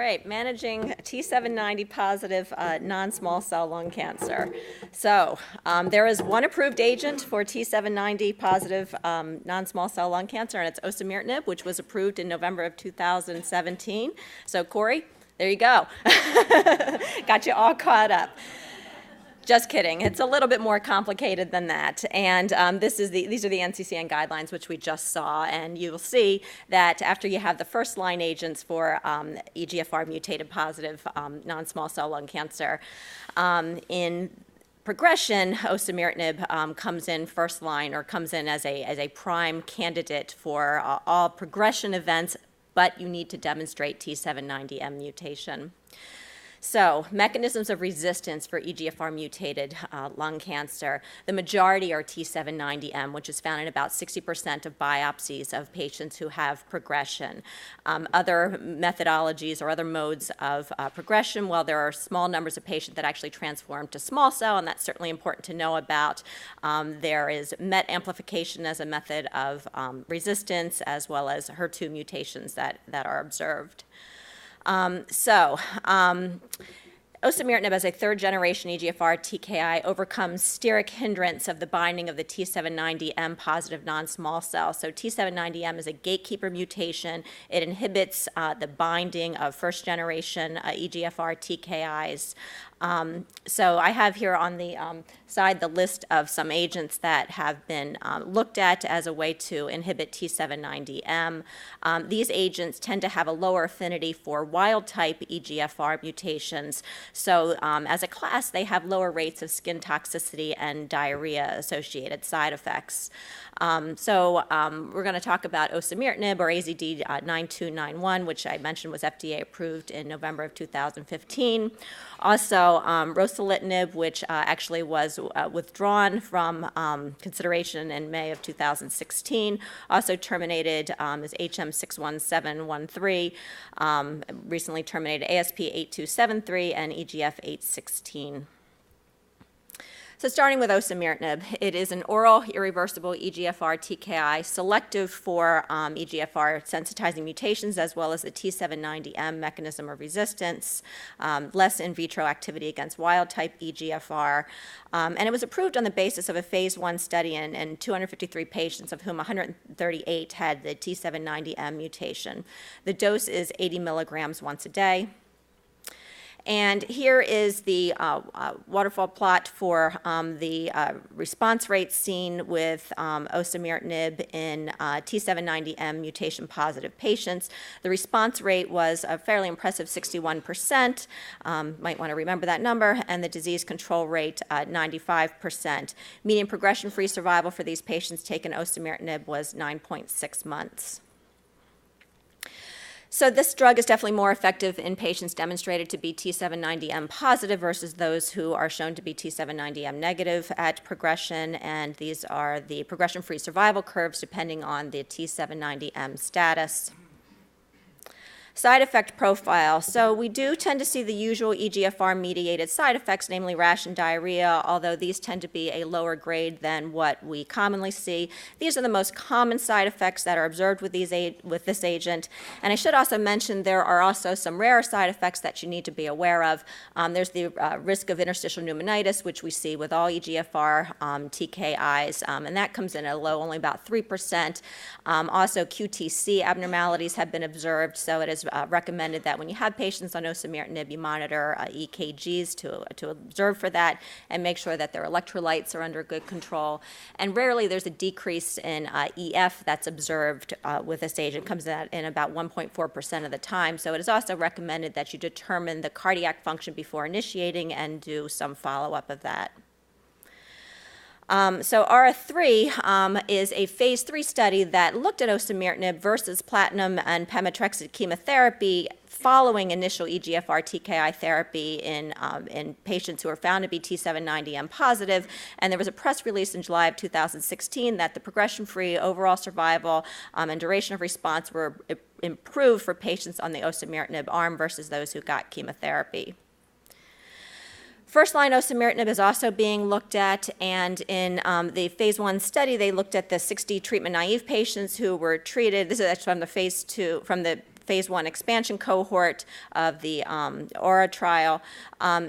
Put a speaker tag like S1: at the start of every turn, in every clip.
S1: right, managing T790 positive non-small cell lung cancer. So there is one approved agent for T790 positive non-small cell lung cancer, and it's osimertinib, which was approved in November of 2017. So Corey, there you go. Got you all caught up. Just kidding. It's a little bit more complicated than that. And these are the NCCN guidelines, which we just saw. And you'll see that after you have the first-line agents for EGFR-mutated positive non-small cell lung cancer, in progression, osimertinib comes in first line, or comes in as a prime candidate for all progression events, but you need to demonstrate T790M mutation. So, mechanisms of resistance for EGFR-mutated lung cancer. The majority are T790M, which is found in about 60% of biopsies of patients who have progression. Other methodologies or other modes of progression, well, there are small numbers of patients that actually transform to small cell, and that's certainly important to know about. There is MET amplification as a method of resistance, as well as HER2 mutations that are observed. Osimertinib as a third-generation EGFR TKI overcomes steric hindrance of the binding of the T790M positive non-small cell. So T790M is a gatekeeper mutation. It inhibits the binding of first-generation EGFR TKIs. So I have here on the side the list of some agents that have been looked at as a way to inhibit T790M. These agents tend to have a lower affinity for wild-type EGFR mutations. So as a class, they have lower rates of skin toxicity and diarrhea-associated side effects. We're going to talk about osimertinib, or AZD9291, which I mentioned was FDA approved in November of 2015. Also, ruxolitinib, which actually was withdrawn from consideration in May of 2016, also terminated as HM61713, recently terminated ASP8273 and EGF816. So starting with osimertinib, it is an oral irreversible EGFR TKI selective for EGFR sensitizing mutations, as well as the T790M mechanism of resistance, less in vitro activity against wild-type EGFR. And it was approved on the basis of a phase 1 study in 253 patients, of whom 138 had the T790M mutation. The dose is 80 milligrams once a day. And here is the waterfall plot for the response rate seen with osimertinib in T790M mutation-positive patients. The response rate was a fairly impressive 61%. Might want to remember that number. And the disease control rate, 95%. Median progression-free survival for these patients taken osimertinib was 9.6 months. So this drug is definitely more effective in patients demonstrated to be T790M positive versus those who are shown to be T790M negative at progression, and these are the progression-free survival curves depending on the T790M status. Side effect profile. So we do tend to see the usual EGFR-mediated side effects, namely rash and diarrhea, although these tend to be a lower grade than what we commonly see. These are the most common side effects that are observed with this agent. And I should also mention there are also some rare side effects that you need to be aware of. There's the risk of interstitial pneumonitis, which we see with all EGFR TKIs, and that comes in at low, only about 3%. Also, QTc abnormalities have been observed, so it is recommended that when you have patients on osimertinib, you monitor EKGs to observe for that and make sure that their electrolytes are under good control. And rarely there's a decrease in EF that's observed with this agent. It comes in about 1.4% of the time. So it is also recommended that you determine the cardiac function before initiating and do some follow-up of that. So ARA3 is a phase 3 study that looked at osimertinib versus platinum and pemetrexed chemotherapy following initial EGFR TKI therapy in patients who were found to be T790M positive. And there was a press release in July of 2016 that the progression-free overall survival and duration of response were improved for patients on the osimertinib arm versus those who got chemotherapy. First-line osimertinib is also being looked at, and in the phase 1 study, they looked at the 60 treatment-naive patients who were treated. This is from the phase phase 1 expansion cohort of the AURA trial.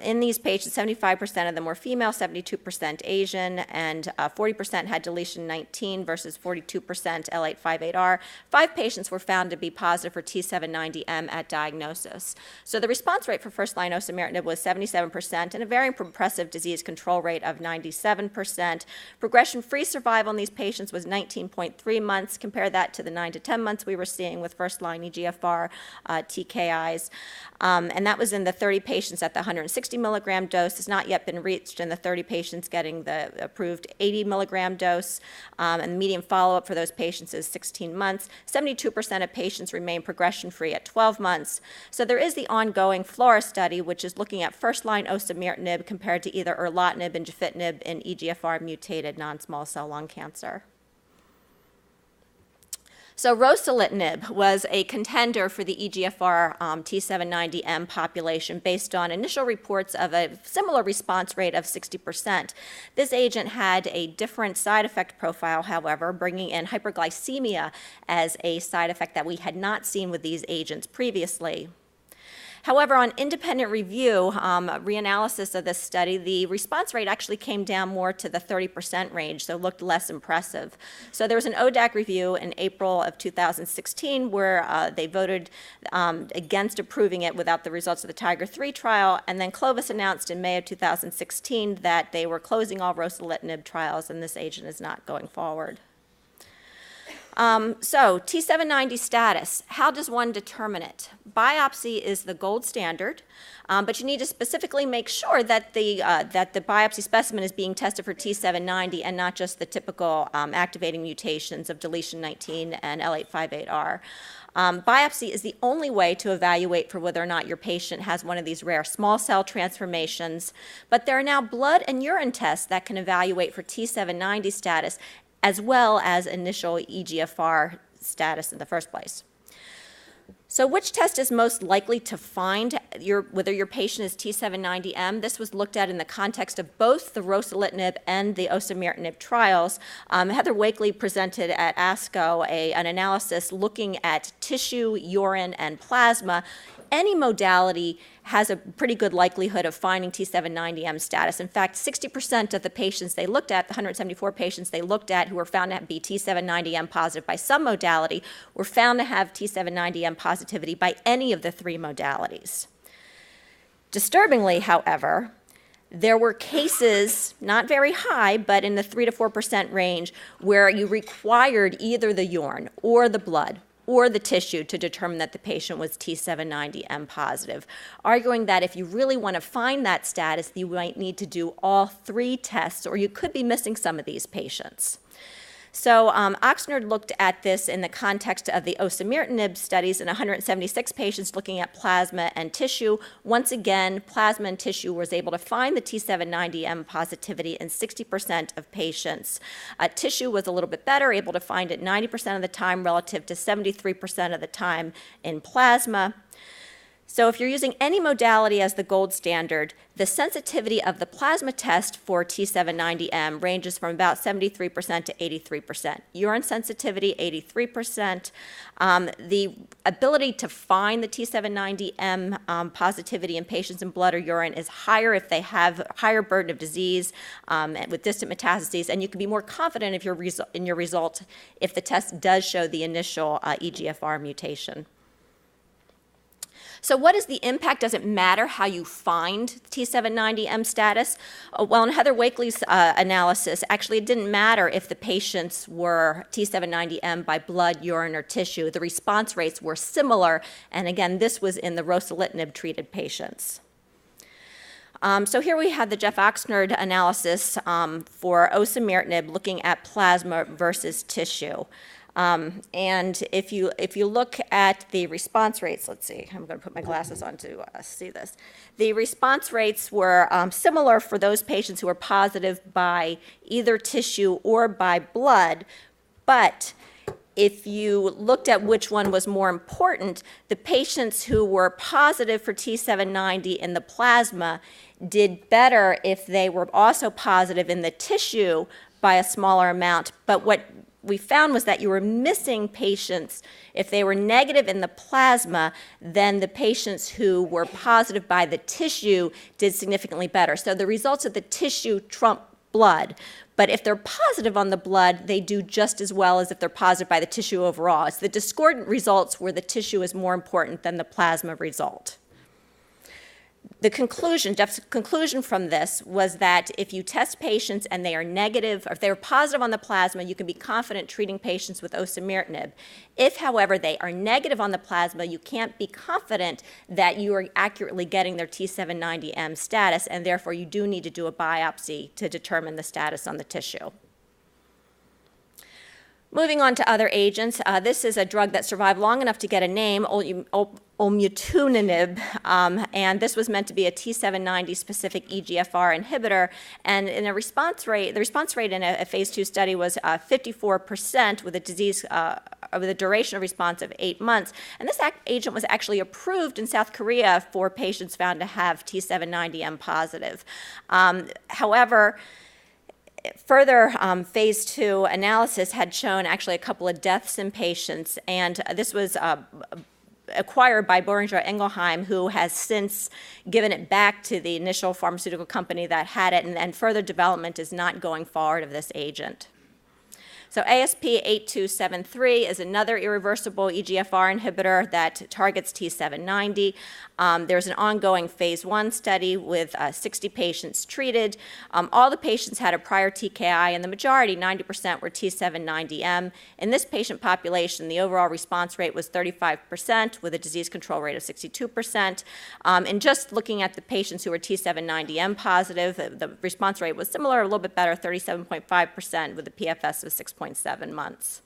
S1: In these patients, 75% of them were female, 72% Asian, and 40% had deletion 19 versus 42% L858R. 5 patients were found to be positive for T790M at diagnosis. So the response rate for first-line osimertinib was 77% and a very impressive disease control rate of 97%. Progression-free survival in these patients was 19.3 months. Compare that to the 9 to 10 months we were seeing with first-line EGFR TKIs. And that was in the 30 patients at the 160 milligram dose. Has not yet been reached in the 30 patients getting the approved 80 milligram dose. And the median follow-up for those patients is 16 months. 72% of patients remain progression-free at 12 months. So there is the ongoing FLORA study, which is looking at first-line osimertinib compared to either erlotinib and gefitinib in EGFR-mutated non-small cell lung cancer. So ruxolitinib was a contender for the EGFR T790M population based on initial reports of a similar response rate of 60%. This agent had a different side effect profile, however, bringing in hyperglycemia as a side effect that we had not seen with these agents previously. However, on independent review, reanalysis of this study, the response rate actually came down more to the 30% range, so looked less impressive. So there was an ODAC review in April of 2016 where they voted against approving it without the results of the TIGER-3 trial, and then Clovis announced in May of 2016 that they were closing all ruxolitinib trials and this agent is not going forward. So T790 status, how does one determine it? Biopsy is the gold standard, but you need to specifically make sure that the biopsy specimen is being tested for T790 and not just the typical activating mutations of deletion 19 and L858R. Biopsy is the only way to evaluate for whether or not your patient has one of these rare small cell transformations, but there are now blood and urine tests that can evaluate for T790 status as well as initial EGFR status in the first place. So which test is most likely to find whether your patient is T790M? This was looked at in the context of both the ruxolitinib and the osimertinib trials. Heather Wakely presented at ASCO an analysis looking at tissue, urine, and plasma. Any modality has a pretty good likelihood of finding T790M status. In fact, 60% of the patients they looked at, the 174 patients they looked at who were found to be T790M positive by some modality, were found to have T790M positivity by any of the 3 modalities. Disturbingly, however, there were cases, not very high, but in the 3 to 4% range, where you required either the urine or the blood or the tissue to determine that the patient was T790M positive, arguing that if you really want to find that status, you might need to do all 3 tests, or you could be missing some of these patients. So Oxnard looked at this in the context of the osimertinib studies in 176 patients looking at plasma and tissue. Once again, plasma and tissue was able to find the T790M positivity in 60% of patients. Tissue was a little bit better, able to find it 90% of the time relative to 73% of the time in plasma. So if you're using any modality as the gold standard, the sensitivity of the plasma test for T790M ranges from about 73% to 83%. Urine sensitivity, 83%. The ability to find the T790M positivity in patients in blood or urine is higher if they have higher burden of disease with distant metastases, and you can be more confident if in your result if the test does show the initial EGFR mutation. So what is the impact? Does it matter how you find T790M status? Well, in Heather Wakely's analysis, actually it didn't matter if the patients were T790M by blood, urine, or tissue. The response rates were similar, and again, this was in the ruxolitinib-treated patients. So here we have the Jeff Oxnard analysis for osimertinib looking at plasma versus tissue. And if you look at the response rates, let's see, I'm going to put my glasses on to see this. The response rates were similar for those patients who were positive by either tissue or by blood, but if you looked at which one was more important, the patients who were positive for T790 in the plasma did better if they were also positive in the tissue by a smaller amount, but what we found was that you were missing patients. If they were negative in the plasma, then the patients who were positive by the tissue did significantly better. So the results of the tissue trump blood. But if they're positive on the blood, they do just as well as if they're positive by the tissue overall. It's the discordant results where the tissue is more important than the plasma result. The conclusion, Jeff's conclusion from this was that if you test patients and they are negative, or if they are positive on the plasma, you can be confident treating patients with osimertinib. If, however, they are negative on the plasma, you can't be confident that you are accurately getting their T790M status, and therefore you do need to do a biopsy to determine the status on the tissue. Moving on to other agents, this is a drug that survived long enough to get a name, olmutinib, and this was meant to be a T790 specific EGFR inhibitor, and in a response rate, the response rate in a phase 2 study was 54% with a disease with a duration of response of 8 months, and this agent was actually approved in South Korea for patients found to have T790M positive. However, further phase 2 analysis had shown actually a couple of deaths in patients, and this was acquired by Boehringer Ingelheim, who has since given it back to the initial pharmaceutical company that had it, and further development is not going forward of this agent. So ASP8273 is another irreversible EGFR inhibitor that targets T790. There's an ongoing phase 1 study with 60 patients treated. All the patients had a prior TKI, and the majority, 90%, were T790M. In this patient population, the overall response rate was 35% with a disease control rate of 62%. And just looking at the patients who were T790M positive, the response rate was similar, a little bit better, 37.5% with a PFS of 6.7 months.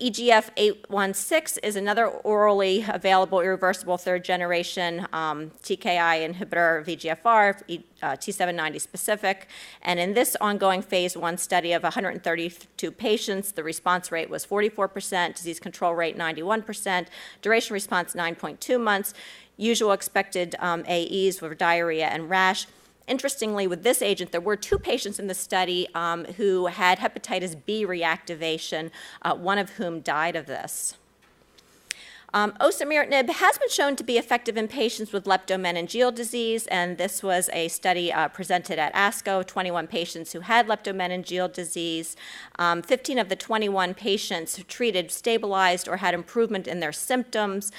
S1: EGF-816 is another orally available irreversible third-generation TKI inhibitor of EGFR, T790 specific. And in this ongoing phase 1 study of 132 patients, the response rate was 44%, disease control rate 91%, duration response 9.2 months. Usual expected AEs were diarrhea and rash. Interestingly, with this agent, there were 2 patients in the study who had hepatitis B reactivation, one of whom died of this. Osimertinib has been shown to be effective in patients with leptomeningeal disease, and this was a study presented at ASCO, 21 patients who had leptomeningeal disease. 15 of the 21 patients treated stabilized or had improvement in their symptoms.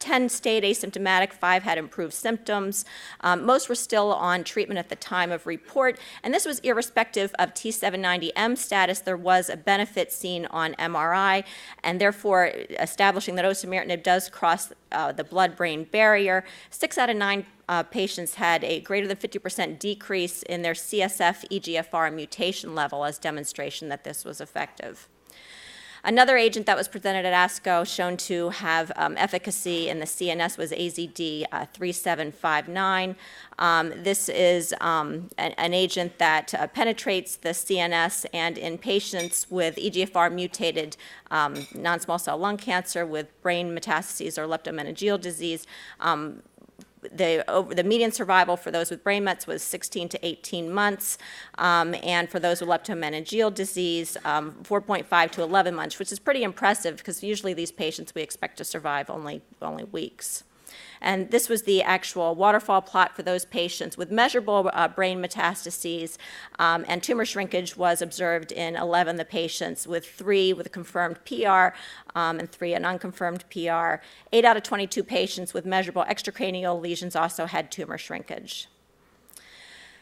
S1: 10 stayed asymptomatic, 5 had improved symptoms. Most were still on treatment at the time of report, and this was irrespective of T790M status. There was a benefit seen on MRI, and therefore establishing that osimertinib does cross the blood-brain barrier. 6 out of 9 patients had a greater than 50% decrease in their CSF EGFR mutation level as demonstration that this was effective. Another agent that was presented at ASCO shown to have efficacy in the CNS was AZD3759. This is an agent that penetrates the CNS, and in patients with EGFR-mutated non-small cell lung cancer with brain metastases or leptomeningeal disease, the median survival for those with brain mets was 16 to 18 months, and for those with leptomeningeal disease, 4.5 to 11 months, which is pretty impressive because usually these patients we expect to survive only weeks. And this was the actual waterfall plot for those patients with measurable brain metastases, and tumor shrinkage was observed in 11 of the patients, with 3 with a confirmed PR and 3 an unconfirmed PR. 8 out of 22 patients with measurable extracranial lesions also had tumor shrinkage.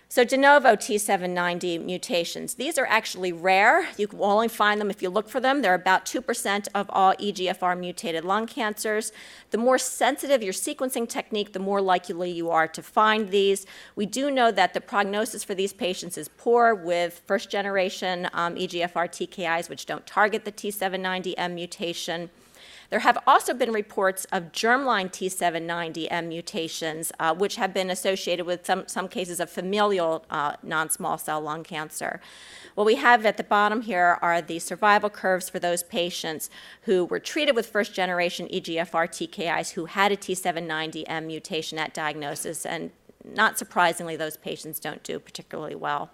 S1: So de novo T790 mutations. These are actually rare. You will only find them if you look for them. They're about 2% of all EGFR-mutated lung cancers. The more sensitive your sequencing technique, the more likely you are to find these. We do know that the prognosis for these patients is poor with first-generation EGFR TKIs, which don't target the T790M mutation. There have also been reports of germline T790M mutations, which have been associated with some cases of familial non-small cell lung cancer. What we have at the bottom here are the survival curves for those patients who were treated with first-generation EGFR TKIs who had a T790M mutation at diagnosis, and not surprisingly, those patients don't do particularly well.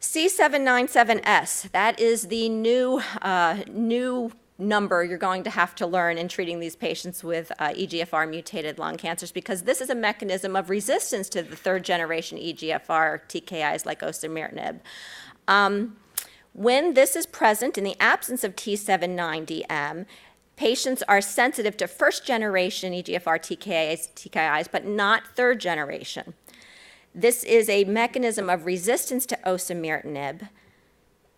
S1: C797S, that is the new number you're going to have to learn in treating these patients with EGFR-mutated lung cancers, because this is a mechanism of resistance to the third-generation EGFR TKIs like osimertinib. When this is present in the absence of T790M, patients are sensitive to first-generation EGFR TKIs, but not third-generation. This is a mechanism of resistance to osimertinib,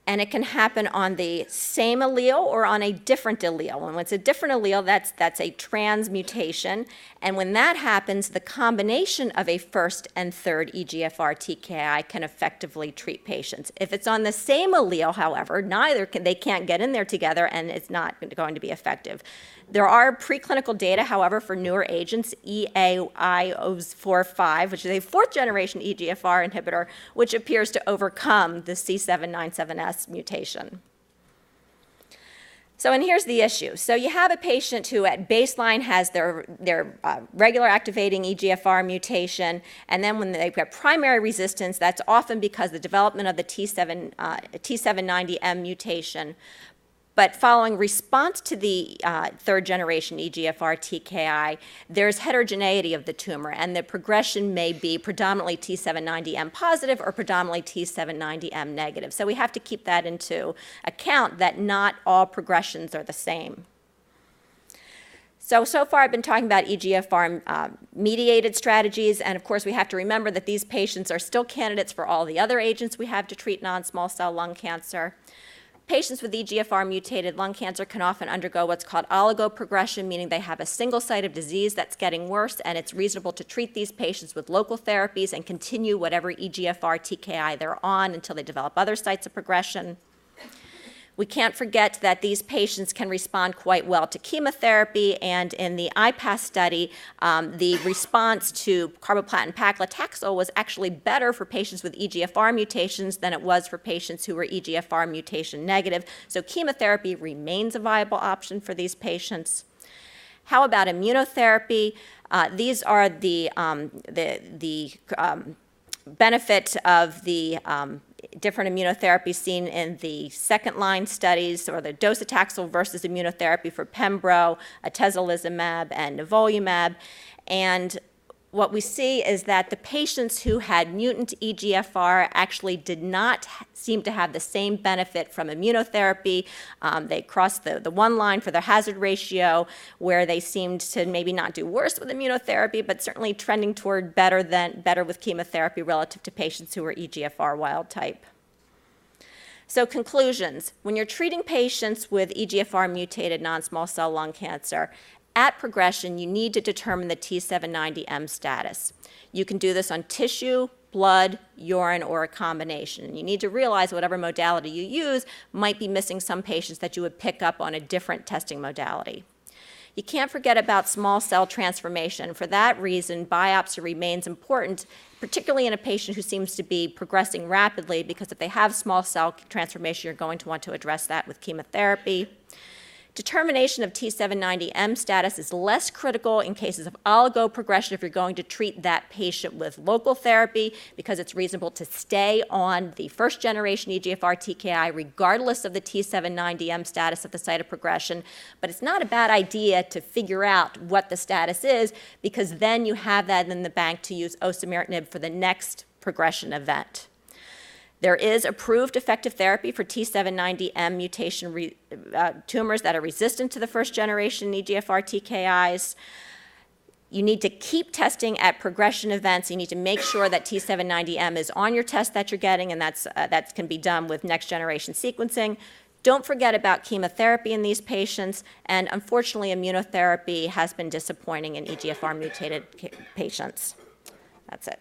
S1: and it can happen on the same allele or on a different allele. And when it's a different allele, that's a transmutation. And when that happens, the combination of a first and third EGFR TKI can effectively treat patients. If it's on the same allele, however, they can't get in there together, and it's not going to be effective. There are preclinical data, however, for newer agents, EAI-045, which is a fourth-generation EGFR inhibitor, which appears to overcome the C797S mutation. And here's the issue. So you have a patient who at baseline has their regular activating EGFR mutation, and then when they've got primary resistance, that's often because the development of the T790M mutation. But following response to the third-generation EGFR TKI, there's heterogeneity of the tumor, and the progression may be predominantly T790M positive or predominantly T790M negative. So we have to keep that into account, that not all progressions are the same. So far I've been talking about EGFR-mediated strategies, and of course we have to remember that these patients are still candidates for all the other agents we have to treat non-small cell lung cancer. Patients with EGFR-mutated lung cancer can often undergo what's called oligoprogression, meaning they have a single site of disease that's getting worse, and it's reasonable to treat these patients with local therapies and continue whatever EGFR TKI they're on until they develop other sites of progression. We can't forget that these patients can respond quite well to chemotherapy, and in the IPAS study, the response to carboplatin paclitaxel was actually better for patients with EGFR mutations than it was for patients who were EGFR mutation negative. So chemotherapy remains a viable option for these patients. How about immunotherapy? These are the benefit of the different immunotherapies seen in the second-line studies, or the docetaxel versus immunotherapy for pembro, atezolizumab, and nivolumab. And what we see is that the patients who had mutant EGFR actually did not seem to have the same benefit from immunotherapy. They crossed the one line for their hazard ratio, where they seemed to maybe not do worse with immunotherapy, but certainly trending toward better with chemotherapy relative to patients who were EGFR wild type. So conclusions: when you're treating patients with EGFR-mutated non-small cell lung cancer, at progression, you need to determine the T790M status. You can do this on tissue, blood, urine, or a combination. And you need to realize whatever modality you use might be missing some patients that you would pick up on a different testing modality. You can't forget about small cell transformation. For that reason, biopsy remains important, particularly in a patient who seems to be progressing rapidly, because if they have small cell transformation, you're going to want to address that with chemotherapy. Determination of T790M status is less critical in cases of oligoprogression if you're going to treat that patient with local therapy, because it's reasonable to stay on the first-generation EGFR TKI regardless of the T790M status at the site of progression. But it's not a bad idea to figure out what the status is, because then you have that in the bank to use osimertinib for the next progression event. There is approved effective therapy for T790M mutation tumors that are resistant to the first-generation EGFR TKIs. You need to keep testing at progression events. You need to make sure that T790M is on your test that you're getting, and that can be done with next-generation sequencing. Don't forget about chemotherapy in these patients, and unfortunately, immunotherapy has been disappointing in EGFR-mutated patients. That's it.